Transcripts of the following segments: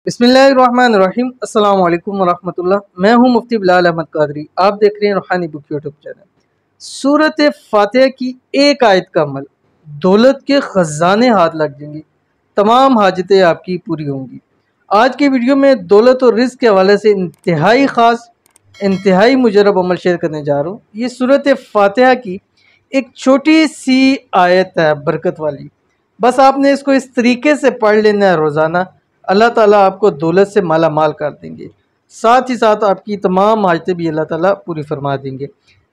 बिस्मिल्लाहिर्रहमानिर्रहीम। अस्सलाम वालेकुम वरहमतुल्लाह। मैं हूं मुफ्ती बिलाल अहमद कादरी। आप देख रहे हैं रूहानी बुक यूट्यूब चैनल। सूरत फातिहा की एक आयत का अमल, दौलत के खजाने हाथ लग जाएंगी, तमाम हाजतें आपकी पूरी होंगी। आज की वीडियो में दौलत और रिज़्क के हवाले से इंतहाई ख़ास, इंतहाई मुजरब अमल शेयर करने जा रहा हूँ। ये सूरत फातिहा की एक छोटी सी आयत है, बरकत वाली। बस आपने इसको इस तरीके से पढ़ लेना है रोज़ाना, अल्लाह ताला आपको दौलत से माला माल कर देंगे। साथ ही साथ आपकी तमाम हाजतें भी अल्लाह ताला पूरी फरमा देंगे।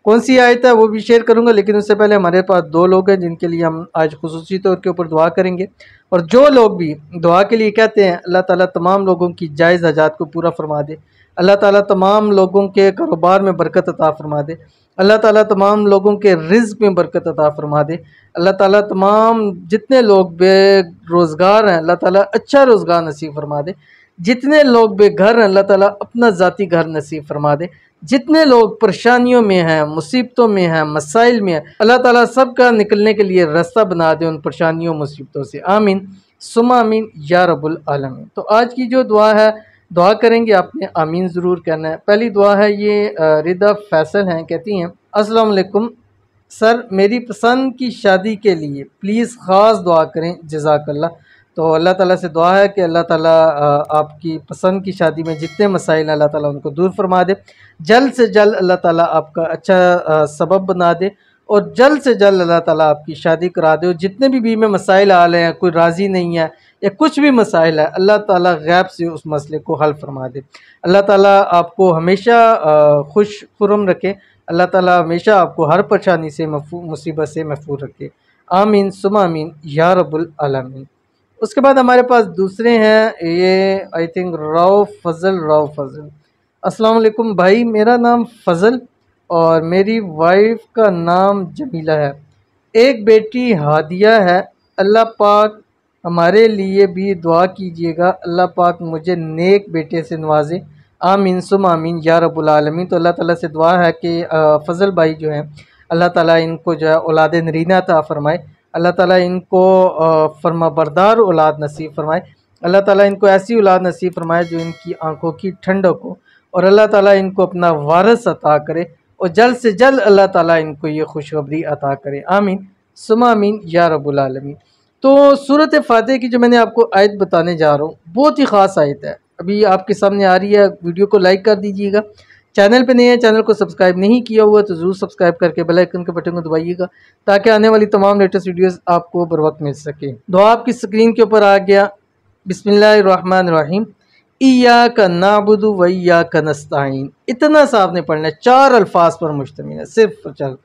कौन सी आयत है वो भी शेयर करूंगा, लेकिन उससे पहले हमारे पास दो लोग हैं जिनके लिए हम आज खुसूसी तौर के ऊपर दुआ करेंगे। और जो लोग भी दुआ के लिए कहते हैं, अल्लाह ताला तमाम लोगों की जायज़ हाजात को पूरा फरमा दे। अल्लाह ताला तमाम लोगों के कारोबार में बरकत अता फरमा दे। अल्लाह ताला तमाम लोगों के रिज़्क़ में बरकत अता फरमा दे। अल्लाह ताला तमाम जितने लोग बेरोज़गार हैं, अल्लाह ताला अच्छा रोज़गार नसीब फरमा दे। जितने लोग बेघर हैं, अल्लाह ताला अपना ज़ाती घर नसीब फरमा दे। जितने लोग परेशानियों में हैं, मुसीबतों में हैं, मसाइल में हैं, अल्लाह ताला सबका निकलने के लिए रास्ता बना दे उन परेशानियों मुसीबतों से। आमीन सुम्मा आमीन या रब्बुल आलमीन। तो आज की जो दुआ है, दुआ करेंगे आपने आमीन ज़रूर कहना है। पहली दुआ है, ये रिदा फैसल हैं, कहती हैं अस्सलाम वालेकुम सर, मेरी पसंद की शादी के लिए प्लीज़ ख़ास दुआ करें, जज़ाकल्लाह। तो अल्लाह ताला से दुआ है कि अल्लाह ताला आपकी पसंद की शादी में जितने मसाइल अल्लाह ताला उनको दूर फरमा दे। जल्द से जल्द अल्लाह ताला आपका अच्छा सबब बना दे और जल्द से जल्द अल्लाह ताला आपकी शादी करा दे। और जितने भी बीच में मसाइल आ रहे हैं, कोई राज़ी नहीं है या कुछ भी मसाइल है, अल्लाह ताला गैब से उस मसले को हल फरमा दे। अल्लाह ताला आपको हमेशा खुश खुरम रखे। अल्लाह ताला हमेशा आपको हर परेशानी से मुसीबत से महफूज रखे। आमीन सुम्मा आमीन या रब्बुल आलमीन। उसके बाद हमारे पास दूसरे हैं, ये आई थिंक राव फज़ल। अस्सलाम वालेकुम भाई, मेरा नाम फ़ज़ल और मेरी वाइफ का नाम जमीला है। एक बेटी हादिया है। अल्लाह पाक हमारे लिए भी दुआ कीजिएगा, अल्लाह पाक मुझे नेक बेटे से नवाजे। आमीन सुम्मा आमीन या रब्बुल आलमीन। तो अल्लाह ताला से दुआ है कि फ़ज़ल भाई जो हैं, अल्लाह ताला इनको जो है औलाद नरीना अता फ़रमाए। अल्लाह ताला इनको फर्माबरदार औलाद नसीब फरमाए। अल्लाह ताला इनको ऐसी औलाद नसीब फरमाए जो इनकी आंखों की ठंडक हो। और अल्लाह ताला इनको अपना वारिस अता करे और जल्द से जल्द अल्लाह ताला इनको ये खुशखबरी अता करे। आमीन सुम्मा आमीन या रब्बुल आलमीन। तो सूरत फातिहा की जो मैंने आपको आयत बताने जा रहा हूँ, बहुत ही ख़ास आयत है, अभी आपके सामने आ रही है। वीडियो को लाइक कर दीजिएगा। चैनल पे नए हैं, चैनल को सब्सक्राइब नहीं किया हुआ तो ज़रूर सब्सक्राइब करके बेल आइकन के बटन को दबाइएगा, ताकि आने वाली तमाम लेटेस्ट वीडियोस आपको बर वक्त मिल सके। दुआ आपकी स्क्रीन के ऊपर आ गया। बिस्मिल्लाहिर्रहमानिर्रहीम। इय्याका नअबुदु व इय्याका नस्तईन। इतना सा आपने पढ़ना है, 4 अल्फाज पर मुश्तमिल है सिर्फ। चल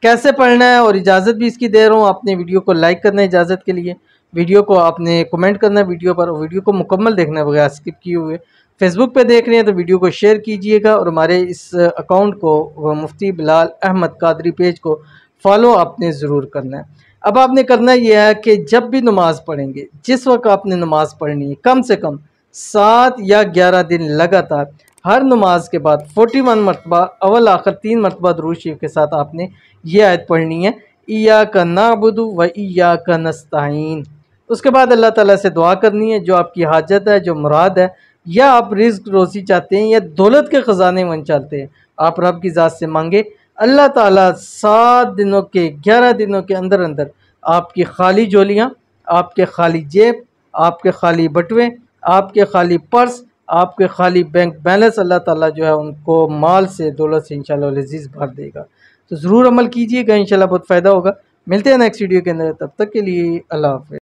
कैसे पढ़ना है और इजाज़त भी इसकी दे रहा हूँ। आपने वीडियो को लाइक करना है इजाज़त के लिए, वीडियो को आपने कमेंट करना है वीडियो पर, और वीडियो को मुकम्मल देखना है बगैर स्किप किए हुए। फेसबुक पे देख रहे हैं तो वीडियो को शेयर कीजिएगा और हमारे इस अकाउंट को, मुफ्ती बिलाल अहमद कादरी पेज को फॉलो आपने ज़रूर करना है। अब आपने करना यह है कि जब भी नमाज़ पढ़ेंगे, जिस वक्त आपने नमाज़ पढ़नी है, कम से कम 7 या 11 दिन लगातार हर नमाज के बाद 41 मरतबा अव्वल आखिर 3 मरतबा दुरूद शरीफ के साथ आपने ये आयत पढ़नी है, इय्याका नअबुदु व इय्याका नस्तईन। उसके बाद अल्लाह ताला से दुआ करनी है, जो आपकी हाजत है, जो मुराद है, या आप रिज़्क रोज़ी चाहते हैं या दौलत के ख़जाने मन चाहते हैं, आप रब की ज़ात से मांगे। अल्लाह ताला 7 दिनों के 11 दिनों के अंदर अंदर आपकी खाली झोलियाँ, आपके खाली जेब, आपके खाली बटुए, आपके खाली पर्स, आपके खाली बैंक बैलेंस, अल्लाह ताला जो है उनको माल से, दौलत से इंशाअल्लाह अज़ीज़ भर देगा। तो ज़रूर अमल कीजिएगा, इंशाअल्लाह बहुत फ़ायदा होगा। मिलते हैं नेक्स्ट वीडियो के अंदर, तब तक के लिए अल्लाह हाफ़िज़।